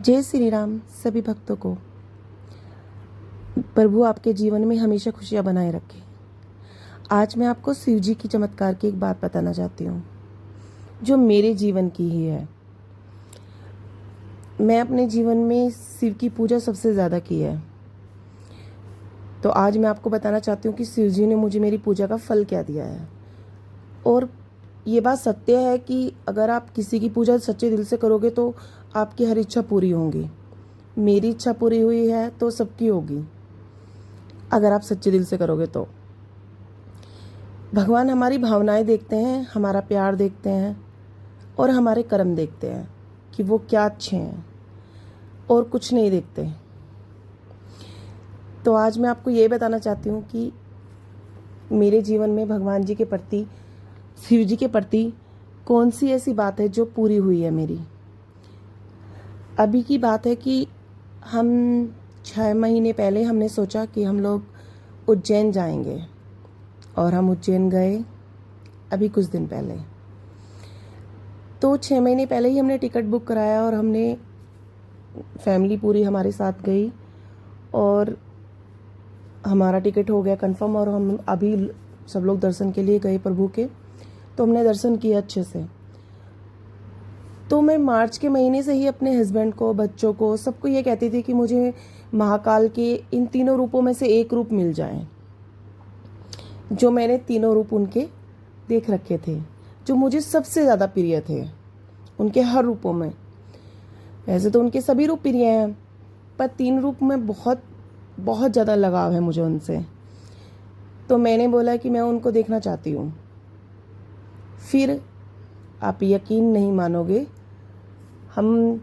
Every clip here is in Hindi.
जय श्री राम सभी भक्तों को। प्रभु आपके जीवन में हमेशा खुशियां बनाए रखे। आज मैं आपको शिव जी की चमत्कार की एक बात बताना चाहती हूँ जो मेरे जीवन की ही है। मैं अपने जीवन में शिव की पूजा सबसे ज़्यादा की है, तो आज मैं आपको बताना चाहती हूँ कि शिव जी ने मुझे मेरी पूजा का फल क्या दिया है। और ये बात सत्य है कि अगर आप किसी की पूजा सच्चे दिल से करोगे तो आपकी हर इच्छा पूरी होगी। मेरी इच्छा पूरी हुई है तो सबकी होगी अगर आप सच्चे दिल से करोगे तो। भगवान हमारी भावनाएं देखते हैं, हमारा प्यार देखते हैं और हमारे कर्म देखते हैं कि वो क्या अच्छे हैं, और कुछ नहीं देखते। तो आज मैं आपको ये बताना चाहती हूँ कि मेरे जीवन में भगवान जी के प्रति, शिव जी के प्रति कौन सी ऐसी बात है जो पूरी हुई है मेरी। अभी की बात है कि हम 6 महीने पहले हमने सोचा कि हम लोग उज्जैन जाएंगे, और हम उज्जैन गए अभी कुछ दिन पहले। तो 6 महीने पहले ही हमने टिकट बुक कराया और हमने फैमिली पूरी हमारे साथ गई और हमारा टिकट हो गया कंफर्म। और हम अभी सब लोग दर्शन के लिए गए प्रभु के, तो हमने दर्शन किया अच्छे से। तो मैं मार्च के महीने से ही अपने हस्बैंड को, बच्चों को, सबको ये कहती थी कि मुझे महाकाल के इन तीनों रूपों में से एक रूप मिल जाए। जो मैंने तीनों रूप उनके देख रखे थे, जो मुझे सबसे ज़्यादा प्रिय थे उनके हर रूपों में। वैसे तो उनके सभी रूप प्रिय हैं, पर 3 रूप में बहुत बहुत ज़्यादा लगाव है मुझे उनसे। तो मैंने बोला कि मैं उनको देखना चाहती हूँ। फिर आप यकीन नहीं मानोगे, हम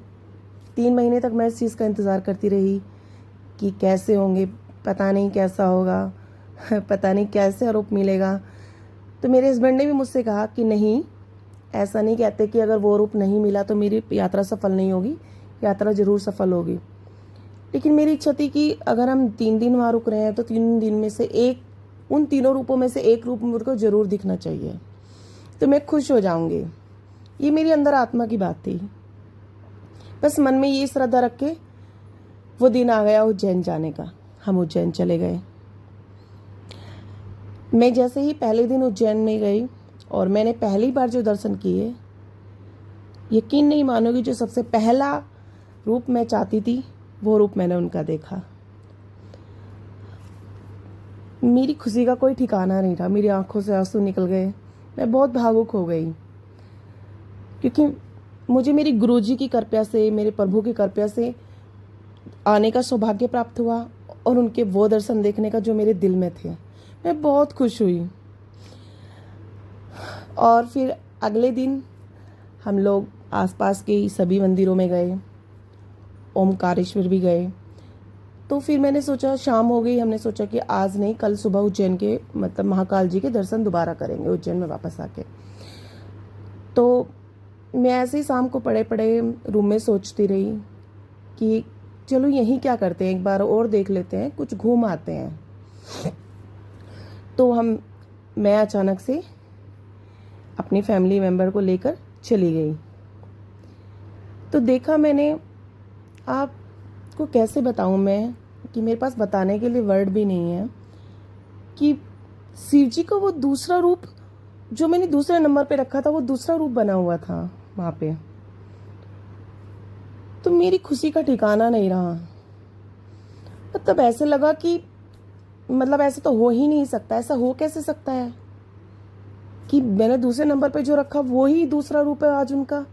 3 महीने तक मैं इस चीज़ का इंतज़ार करती रही कि कैसे होंगे, पता नहीं कैसा होगा, पता नहीं कैसे रूप मिलेगा। तो मेरे हस्बैंड ने भी मुझसे कहा कि नहीं, ऐसा नहीं कहते कि अगर वो रूप नहीं मिला तो मेरी यात्रा सफल नहीं होगी, यात्रा ज़रूर सफल होगी। लेकिन मेरी इच्छा थी कि अगर हम 3 दिन वहाँ रुक रहे हैं तो 3 दिन में से एक, उन तीनों रूपों में से एक रूप मुझको ज़रूर दिखना चाहिए, तो मैं खुश हो जाऊंगी। ये मेरी अंदर आत्मा की बात थी। बस मन में ये श्रद्धा रख के वो दिन आ गया उज्जैन जाने का। हम उज्जैन चले गए। मैं जैसे ही पहले दिन उज्जैन में गई और मैंने पहली बार जो दर्शन किए, यकीन नहीं मानोगी, जो सबसे पहला रूप मैं चाहती थी वो रूप मैंने उनका देखा। मेरी खुशी का कोई ठिकाना नहीं था, मेरी आंखों से आंसू निकल गए। मैं बहुत भावुक हो गई, क्योंकि मुझे मेरी गुरुजी की कृपा से, मेरे प्रभु की कृपा से आने का सौभाग्य प्राप्त हुआ और उनके वो दर्शन देखने का जो मेरे दिल में थे। मैं बहुत खुश हुई। और फिर अगले दिन हम लोग आसपास के सभी मंदिरों में गए, ओमकारेश्वर भी गए। तो फिर मैंने सोचा, शाम हो गई, हमने सोचा कि आज नहीं कल सुबह उज्जैन के, मतलब महाकाल जी के दर्शन दोबारा करेंगे उज्जैन में वापस आके। तो मैं ऐसे ही शाम को पड़े पड़े रूम में सोचती रही कि चलो यहीं क्या करते हैं, एक बार और देख लेते हैं, कुछ घूम आते हैं। तो मैं अचानक से अपनी फैमिली मेम्बर को लेकर चली गई। तो देखा मैंने, आपको कैसे बताऊं मैं, कि मेरे पास बताने के लिए वर्ड भी नहीं है, कि शिव जी का वो दूसरा रूप जो मैंने दूसरे नंबर पे रखा था, वो दूसरा रूप बना हुआ था वहाँ पे। तो मेरी खुशी का ठिकाना नहीं रहा। मतलब ऐसे लगा कि मतलब ऐसे तो हो ही नहीं सकता, ऐसा हो कैसे सकता है कि मैंने दूसरे नंबर पे जो रखा वो ही दूसरा रूप है आज उनका।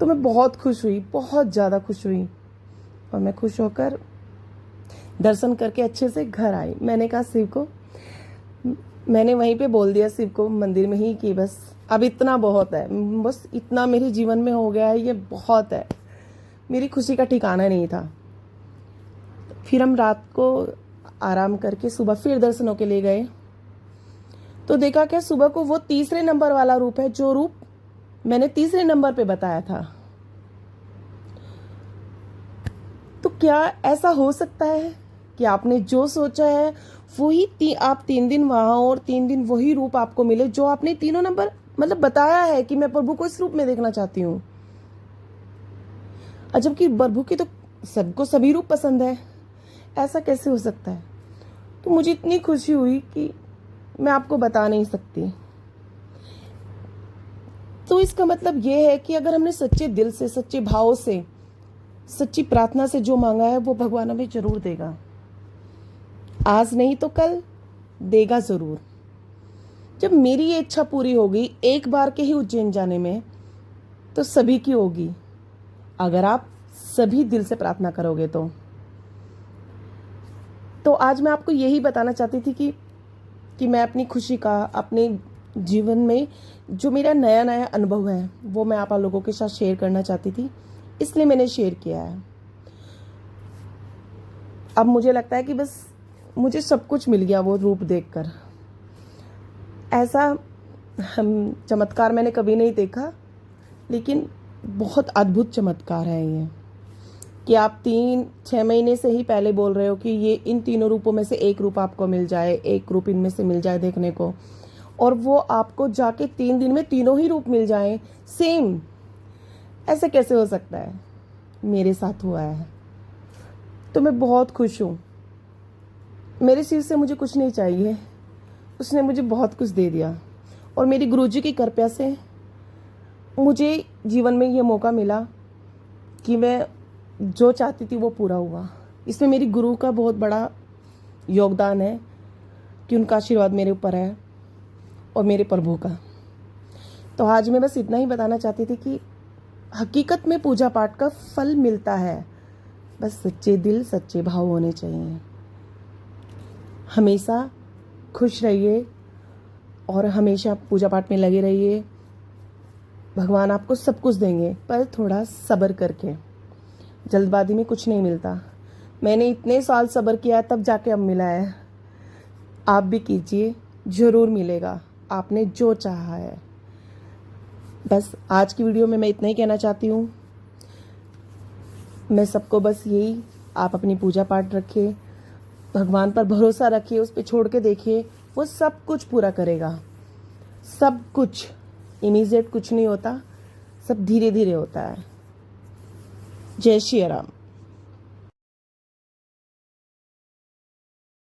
तो मैं बहुत खुश हुई, बहुत ज़्यादा खुश हुई, और मैं खुश होकर दर्शन करके अच्छे से घर आई। मैंने कहा शिव को, मैंने वहीं पे बोल दिया शिव को मंदिर में ही कि बस अब इतना बहुत है, बस इतना मेरे जीवन में हो गया है, ये बहुत है। मेरी खुशी का ठिकाना नहीं था। फिर हम रात को आराम करके सुबह फिर दर्शनों के लिए गए। तो देखा क्या, सुबह को वो तीसरे नंबर वाला रूप है जो रूप मैंने तीसरे नंबर पे बताया था। तो क्या ऐसा हो सकता है कि आपने जो सोचा है वही आप 3 दिन वहां और 3 दिन वही रूप आपको मिले जो आपने तीनों नंबर मतलब बताया है कि मैं प्रभु को इस रूप में देखना चाहती हूँ। जबकि प्रभु की तो सबको सभी रूप पसंद है, ऐसा कैसे हो सकता है? तो मुझे इतनी खुशी हुई कि मैं आपको बता नहीं सकती। तो इसका मतलब ये है कि अगर हमने सच्चे दिल से, सच्चे भाव से, सच्ची प्रार्थना से जो मांगा है वो भगवान हमें जरूर देगा। आज नहीं तो कल देगा जरूर। जब मेरी ये इच्छा पूरी होगी एक बार के ही उज्जैन जाने में, तो सभी की होगी, अगर आप सभी दिल से प्रार्थना करोगे तो आज मैं आपको यही बताना चाहती थी कि मैं अपनी खुशी का, अपने जीवन में जो मेरा नया नया अनुभव है वो मैं आप लोगों के साथ शेयर करना चाहती थी, इसलिए मैंने शेयर किया है। अब मुझे लगता है कि बस मुझे सब कुछ मिल गया वो रूप देखकर। ऐसा हम चमत्कार मैंने कभी नहीं देखा, लेकिन बहुत अद्भुत चमत्कार है ये कि आप 3-6 महीने से ही पहले बोल रहे हो कि ये इन तीनों रूपों में से एक रूप आपको मिल जाए, एक रूप इनमें से मिल जाए देखने को, और वो आपको जाके 3 दिन में तीनों ही रूप मिल जाएं सेम। ऐसे कैसे हो सकता है? मेरे साथ हुआ है, तो मैं बहुत खुश हूँ। मेरे शिव से मुझे कुछ नहीं चाहिए, उसने मुझे बहुत कुछ दे दिया, और मेरी गुरुजी की कृपा से मुझे जीवन में ये मौका मिला कि मैं जो चाहती थी वो पूरा हुआ। इसमें मेरी गुरु का बहुत बड़ा योगदान है कि उनका आशीर्वाद मेरे ऊपर है और मेरे प्रभु का। तो आज मैं बस इतना ही बताना चाहती थी कि हकीकत में पूजा पाठ का फल मिलता है, बस सच्चे दिल, सच्चे भाव होने चाहिए। हमेशा खुश रहिए और हमेशा पूजा पाठ में लगे रहिए। भगवान आपको सब कुछ देंगे, पर थोड़ा सब्र करके। जल्दबाजी में कुछ नहीं मिलता। मैंने इतने साल सब्र किया तब जाके अब मिला है। आप भी कीजिए, ज़रूर मिलेगा आपने जो चाहा है। बस आज की वीडियो में मैं इतना ही कहना चाहती हूँ। मैं सबको बस यही, आप अपनी पूजा पाठ रखिए, भगवान पर भरोसा रखिए, उस पर छोड़ के देखिए, वो सब कुछ पूरा करेगा। सब कुछ इमीडिएट कुछ नहीं होता, सब धीरे धीरे होता है। जय श्री राम।